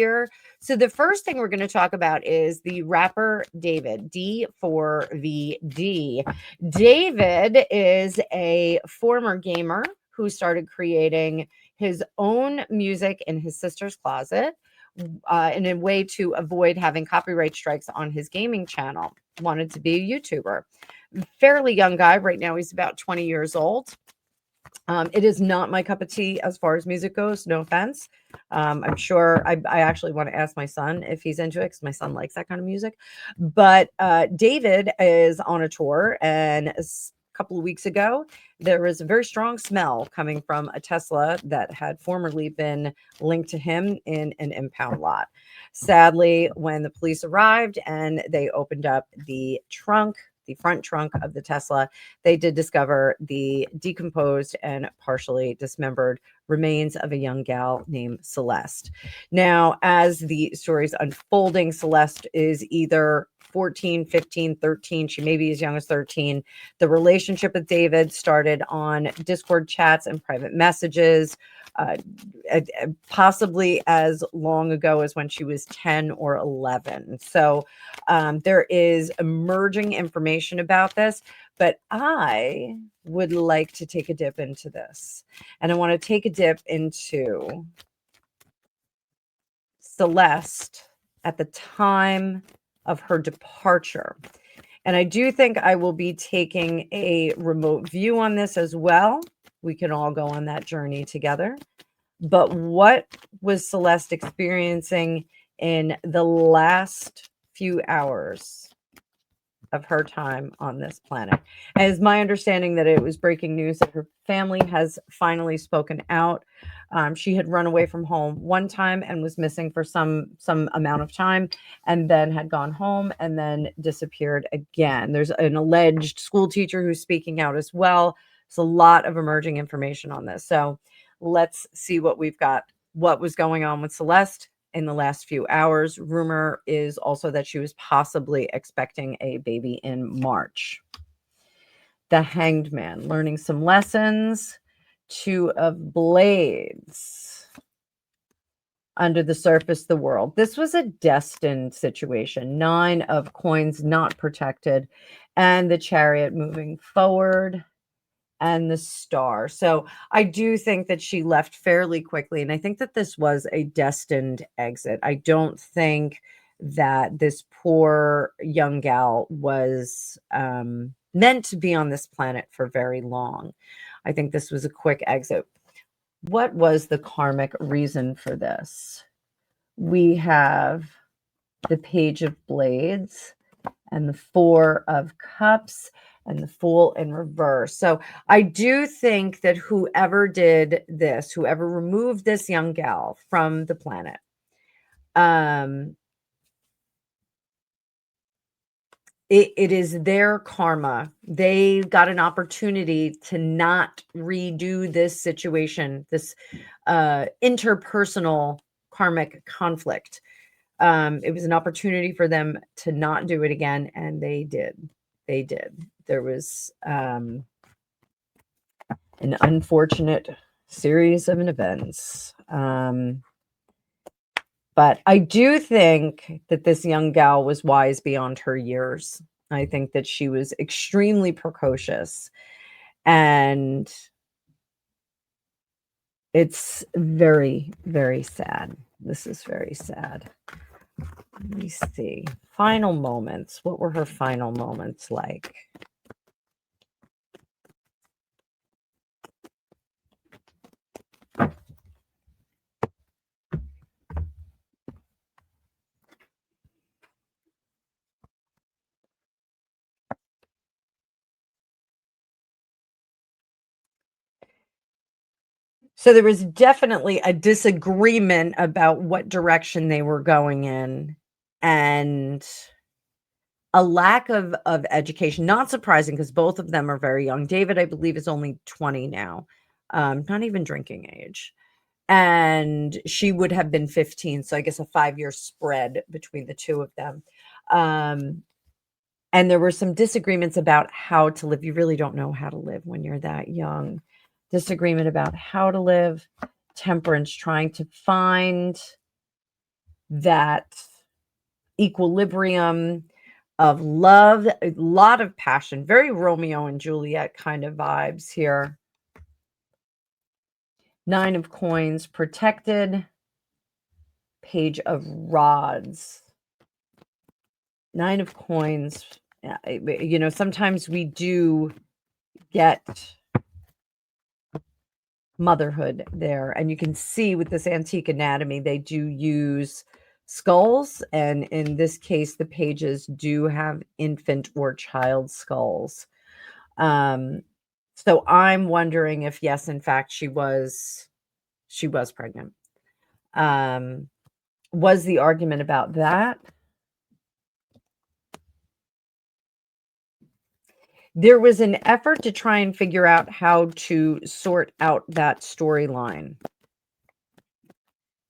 here. So the first thing we're going to talk about is the rapper David, D4vd. David is a former gamer who started creating his own music in his sister's closet in a way to avoid having copyright strikes on his gaming channel. Wanted to be a YouTuber. Fairly young guy. Right now he's about 20 years old. It is not my cup of tea as far as music goes. No offense. I'm sure I actually want to ask my son if he's into it because my son likes that kind of music. But David is on a tour, and a couple of weeks ago, there was a very strong smell coming from a Tesla that had formerly been linked to him in an impound lot. Sadly, when the police arrived and they opened up the trunk, the front trunk of the Tesla, they did discover the decomposed and partially dismembered remains of a young gal named Celeste. Now, as the story's unfolding, Celeste is either 14, 15, 13. She may be as young as 13. The relationship with David started on Discord chats and private messages, possibly as long ago as when she was 10 or 11. So there is emerging information about this, but I would like to take a dip into this. And I want to take a dip into Celeste at the time of her departure. And I do think I will be taking a remote view on this as well. We can all go on that journey together. But what was Celeste experiencing in the last few hours of her time on this planet? And it's my understanding that it was breaking news that her family has finally spoken out. She had run away from home one time and was missing for some amount of time, and then had gone home and then disappeared again. There's an alleged school teacher who's speaking out as well. There's a lot of emerging information on this. So let's see what we've got. What was going on with Celeste in the last few hours? Rumor is also that she was possibly expecting a baby in March. The Hanged Man, learning some lessons. Two of Blades, under the surface, the world. This was a destined situation. 9 of Coins, not protected, and the Chariot moving forward, and the Star. So I do think that she left fairly quickly, and I think that this was a destined exit. I don't think that this poor young gal was meant to be on this planet for very long. I think this was a quick exit. What was the karmic reason for this? We have the Page of Blades and the Four of Cups and the Fool in reverse. So I do think that whoever did this, whoever removed this young gal from the planet, it is their karma. They got an opportunity to not redo this situation, this interpersonal karmic conflict. It was an opportunity for them to not do it again, and they did. They did. There was an unfortunate series of events. But I do think that this young gal was wise beyond her years. I think that she was extremely precocious. And it's very, very sad. This is very sad. Let me see. Final moments. What were her final moments like? So there was definitely a disagreement about what direction they were going in, and a lack of education. Not surprising, because both of them are very young. David, I believe, is only 20 now, not even drinking age. And she would have been 15. So I guess a 5-year spread between the two of them. And there were some disagreements about how to live. You really don't know how to live when you're that young. Disagreement about how to live. Temperance, trying to find that equilibrium of love, a lot of passion, very Romeo and Juliet kind of vibes here. 9 of coins, protected. Page of rods. 9 of coins. Sometimes we do get motherhood there. And you can see with this antique anatomy, they do use skulls. And in this case, the pages do have infant or child skulls. So I'm wondering if, yes, in fact, she was pregnant. Was the argument about that? There was an effort to try and figure out how to sort out that storyline.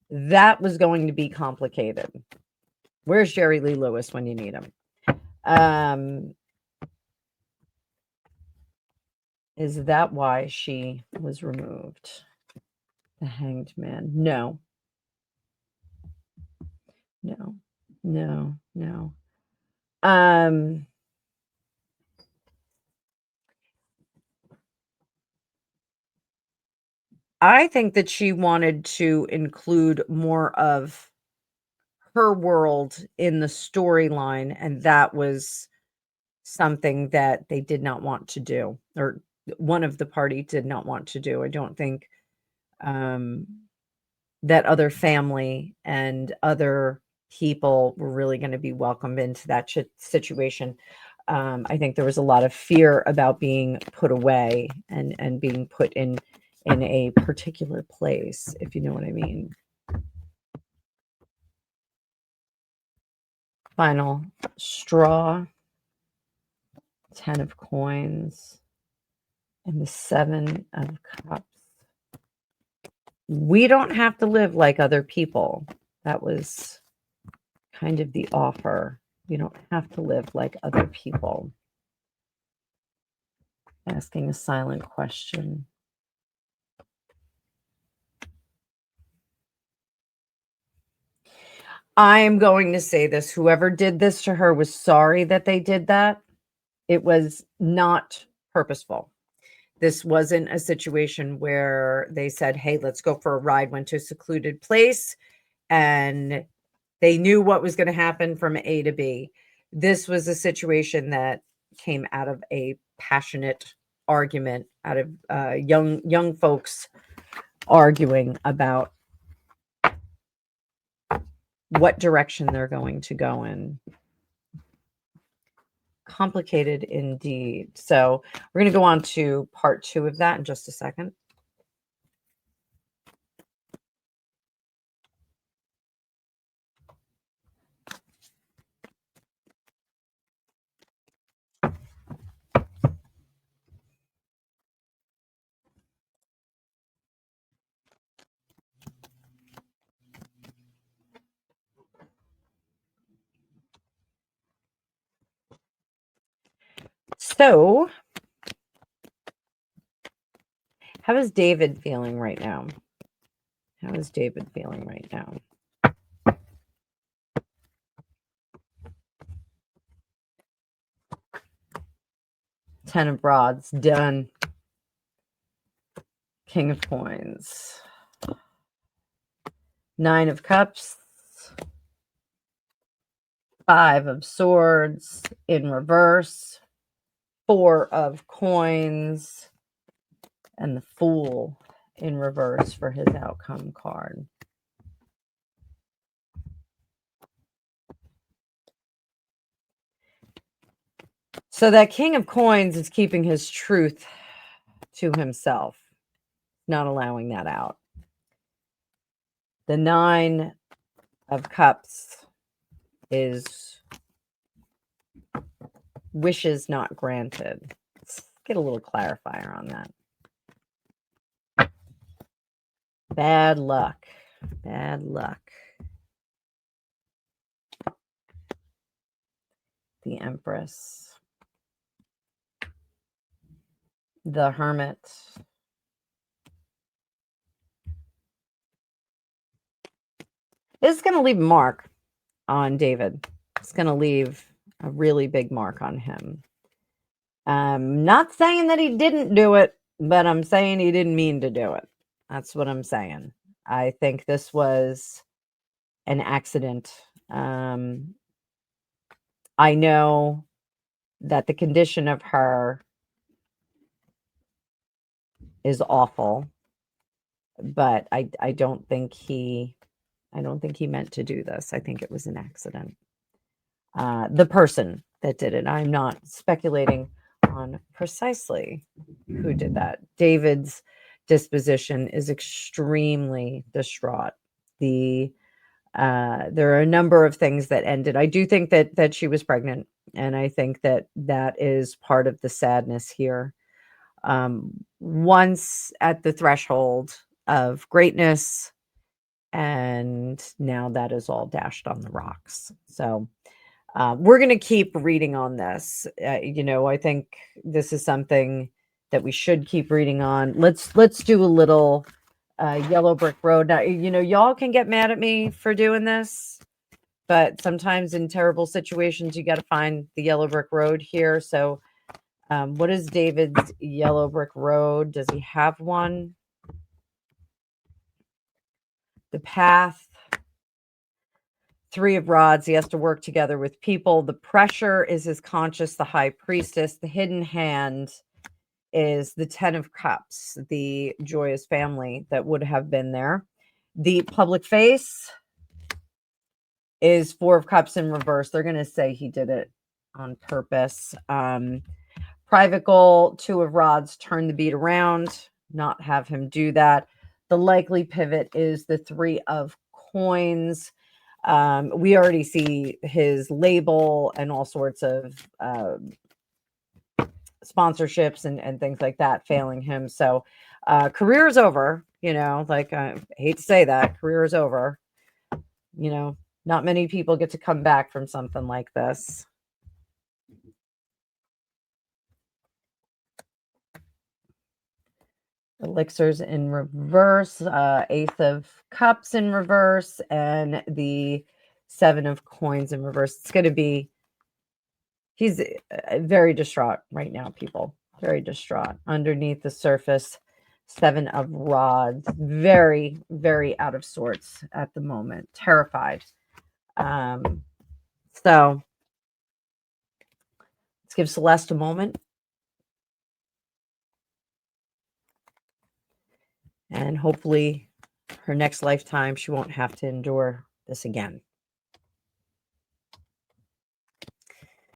That was going to be complicated. Where's Jerry Lee Lewis when you need him? Is that why she was removed? The Hanged Man. No. I think that she wanted to include more of her world in the storyline, and that was something that they did not want to do, or one of the party did not want to do. I don't think that other family and other people were really going to be welcomed into that situation. I think there was a lot of fear about being put away and being put in a particular place, if you know what I mean. Final straw, 10 of coins, and the 7 of cups. We don't have to live like other people. That was kind of the offer. You don't have to live like other people. Asking a silent question. I am going to say this. Whoever did this to her was sorry that they did that. It was not purposeful. This wasn't a situation where they said, hey, let's go for a ride, went to a secluded place, and they knew what was going to happen from A to B. This was a situation that came out of a passionate argument, out of young folks arguing about what direction they're going to go in. Complicated indeed. So we're going to go on to part 2 of that in just a second. So, how is David feeling right now? How is David feeling right now? Ten of rods, done. King of coins. 9 of cups. 5 of swords in reverse. 4 of coins. And the Fool in reverse for his outcome card. So that King of Coins is keeping his truth to himself, not allowing that out. The 9 of Cups is wishes not granted. Let's get a little clarifier on that. Bad luck. Bad luck. The Empress. The Hermit. It's going to leave a mark on David. It's going to leave a really big mark on him. I'm not saying that he didn't do it, but I'm saying he didn't mean to do it. That's what I'm saying. I think this was an accident. I know that the condition of her is awful, but I don't think he meant to do this. I think it was an accident. The person that did it. I'm not speculating on precisely who did that. David's disposition is extremely distraught. There are a number of things that ended. I do think that she was pregnant, and I think that is part of the sadness here. Once at the threshold of greatness, and now that is all dashed on the rocks. So we're going to keep reading on this. I think this is something that we should keep reading on. Let's do a little Yellow Brick Road. Now, y'all can get mad at me for doing this, but sometimes in terrible situations, you got to find the Yellow Brick Road here. So what is David's Yellow Brick Road? Does he have one? The path. 3 of Rods. He has to work together with people. The pressure is his conscience, the High Priestess. The hidden hand is the 10 of Cups, the joyous family that would have been there. The public face is 4 of Cups in reverse. They're going to say he did it on purpose. Private goal, 2 of Rods, turn the beat around, not have him do that. The likely pivot is the 3 of Coins. We already see his label and all sorts of sponsorships and things like that failing him. So career is over, I hate to say that, career is over. Not many people get to come back from something like this. Elixirs in reverse, Ace of Cups in reverse, and the 7 of Coins in reverse. It's going to be, he's very distraught right now, people. Very distraught. Underneath the surface, 7 of Rods. Very, very out of sorts at the moment. Terrified. So let's give Celeste a moment. And hopefully her next lifetime, she won't have to endure this again.